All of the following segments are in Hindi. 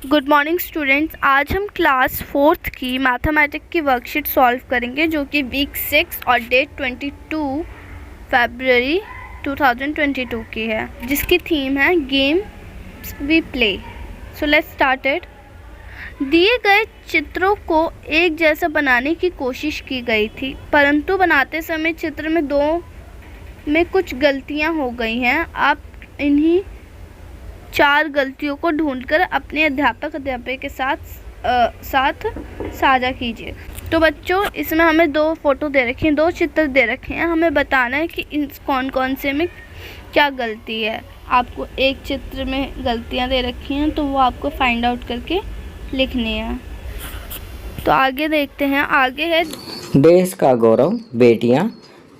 Good morning students. आज हम क्लास 4th की मैथमेटिक्स की वर्कशीट सॉल्व करेंगे जो कि वीक 6 और डेट 22 फरवरी 2022 की है, जिसकी थीम है games we play. So let's start it. दिए गए चित्रों को एक जैसा बनाने की कोशिश की गई थी, परंतु बनाते समय चित्र में दो में कुछ गलतियां हो गई हैं। आप इन्हीं 4 गलतियों को ढूंढकर अपने अध्यापक के साथ साझा कीजिए। तो बच्चों, इसमें हमें 2 फोटो दे रखे हैं, 2 चित्र दे रखे हैं। हमें बताना है कि इन कौन से में क्या गलती है। आपको एक चित्र में गलतियां दे रखी हैं, तो वो आपको फाइंड आउट करके लिखनी है। तो आगे देखते हैं। आगे है देश का गौरव बेटियां।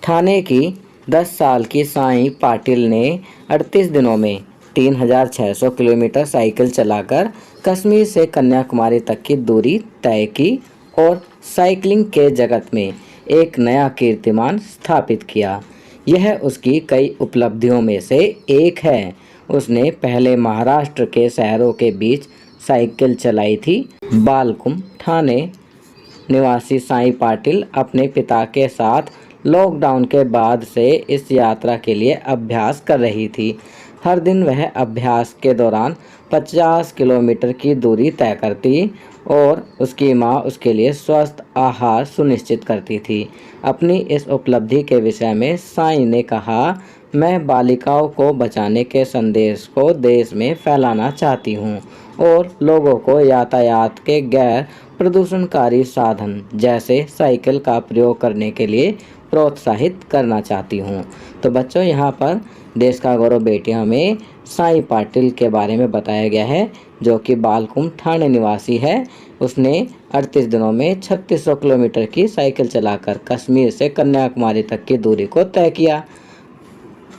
ठाणे की 10 साल की साई पाटिल ने 38 दिनों में 3600 किलोमीटर साइकिल चलाकर कश्मीर से कन्याकुमारी तक की दूरी तय की और साइकिलिंग के जगत में एक नया कीर्तिमान स्थापित किया। यह उसकी कई उपलब्धियों में से एक है। उसने पहले महाराष्ट्र के शहरों के बीच साइकिल चलाई थी। बालकुम ठाणे निवासी साई पाटिल अपने पिता के साथ लॉकडाउन के बाद से इस यात्रा के लिए अभ्यास कर रही थी। हर दिन वह अभ्यास के दौरान 50 किलोमीटर की दूरी तय करती और उसकी मां उसके लिए स्वस्थ आहार सुनिश्चित करती थी। अपनी इस उपलब्धि के विषय में साई ने कहा, मैं बालिकाओं को बचाने के संदेश को देश में फैलाना चाहती हूँ और लोगों को यातायात के गैर प्रदूषणकारी साधन जैसे साइकिल का प्रयोग करने के लिए प्रोत्साहित करना चाहती हूँ। तो बच्चों, यहाँ पर देश का गौरव बेटियां में साई पाटिल के बारे में बताया गया है, जो कि बालकुम ठाणे निवासी है। उसने 38 दिनों में 3600 किलोमीटर की साइकिल चलाकर कश्मीर से कन्याकुमारी तक की दूरी को तय किया।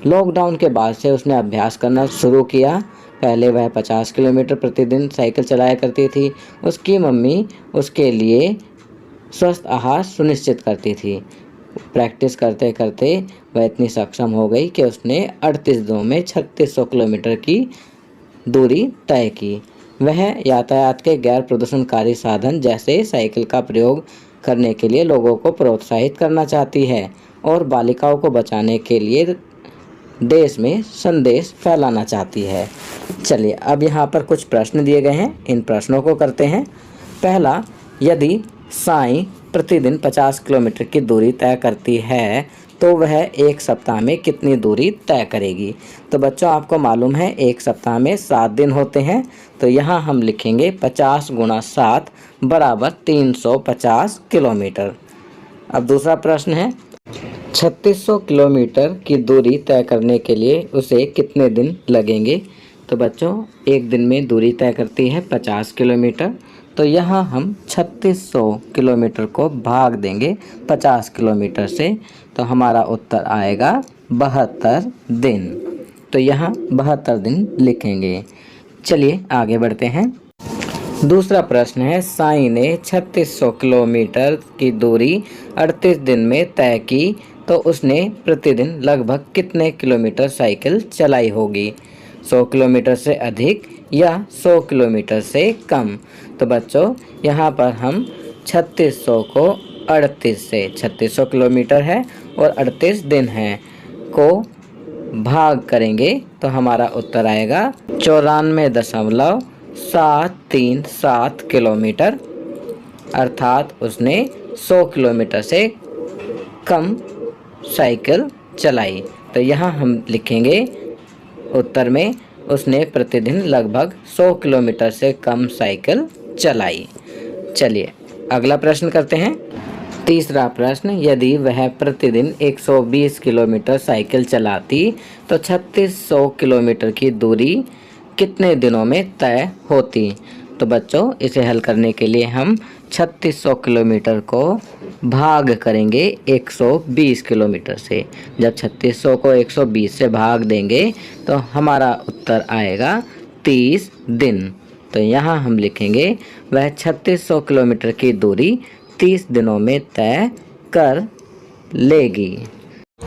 लॉकडाउन के बाद से उसने अभ्यास करना शुरू किया। पहले वह 50 किलोमीटर प्रतिदिन साइकिल चलाया करती थी। उसकी मम्मी उसके लिए स्वस्थ आहार सुनिश्चित करती थी। प्रैक्टिस करते करते वह इतनी सक्षम हो गई कि उसने 38 दिनों में 3600 किलोमीटर की दूरी तय की। वह यातायात के गैर प्रदूषणकारी साधन जैसे साइकिल का प्रयोग करने के लिए लोगों को प्रोत्साहित करना चाहती है और बालिकाओं को बचाने के लिए देश में संदेश फैलाना चाहती है। चलिए, अब यहाँ पर कुछ प्रश्न दिए गए हैं, इन प्रश्नों को करते हैं। पहला, यदि साई प्रतिदिन 50 किलोमीटर की दूरी तय करती है तो वह एक सप्ताह में कितनी दूरी तय करेगी। तो बच्चों, आपको मालूम है एक सप्ताह में 7 दिन होते हैं। तो यहाँ हम लिखेंगे 50 × 7 बराबर 350 किलोमीटर। अब दूसरा प्रश्न है, 3600 किलोमीटर की दूरी तय करने के लिए उसे कितने दिन लगेंगे। तो बच्चों, एक दिन में दूरी तय करती है 50 किलोमीटर। तो यहाँ हम 3600 किलोमीटर को भाग देंगे 50 किलोमीटर से, तो हमारा उत्तर आएगा 72 दिन। तो यहाँ 72 दिन लिखेंगे। चलिए आगे बढ़ते हैं। दूसरा प्रश्न है, साई ने 3600 किलोमीटर की दूरी 38 दिन में तय की, तो उसने प्रतिदिन लगभग कितने किलोमीटर साइकिल चलाई होगी। 100 किलोमीटर से अधिक या 100 किलोमीटर से कम। तो बच्चों, यहाँ पर हम 3600 को 38 से, 3600 किलोमीटर है और 38 दिन है, को भाग करेंगे तो हमारा उत्तर आएगा 94.737 किलोमीटर। अर्थात उसने 100 किलोमीटर से कम साइकिल चलाई। तो यहाँ हम लिखेंगे उत्तर में उसने प्रतिदिन लगभग 100 किलोमीटर से कम साइकिल चलाई। चलिए अगला प्रश्न करते हैं। तीसरा प्रश्न, यदि वह प्रतिदिन 120 किलोमीटर साइकिल चलाती तो 3600 किलोमीटर की दूरी कितने दिनों में तय होती। तो बच्चों, इसे हल करने के लिए हम 3600 किलोमीटर को भाग करेंगे 120 किलोमीटर से। जब 3600 को 120 से भाग देंगे तो हमारा उत्तर आएगा 30 दिन। तो यहाँ हम लिखेंगे वह 3600 किलोमीटर की दूरी 30 दिनों में तय कर लेगी।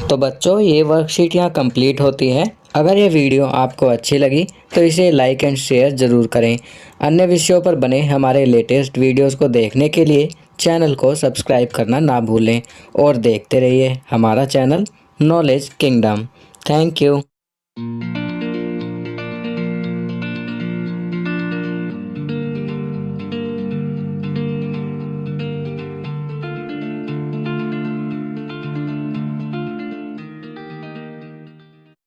तो बच्चों, ये वर्कशीट यहाँ कंप्लीट होती है। अगर ये वीडियो आपको अच्छी लगी तो इसे लाइक एंड शेयर ज़रूर करें। अन्य विषयों पर बने हमारे लेटेस्ट वीडियोस को देखने के लिए चैनल को सब्सक्राइब करना ना भूलें और देखते रहिए हमारा channel knowledge kingdom. Thank you.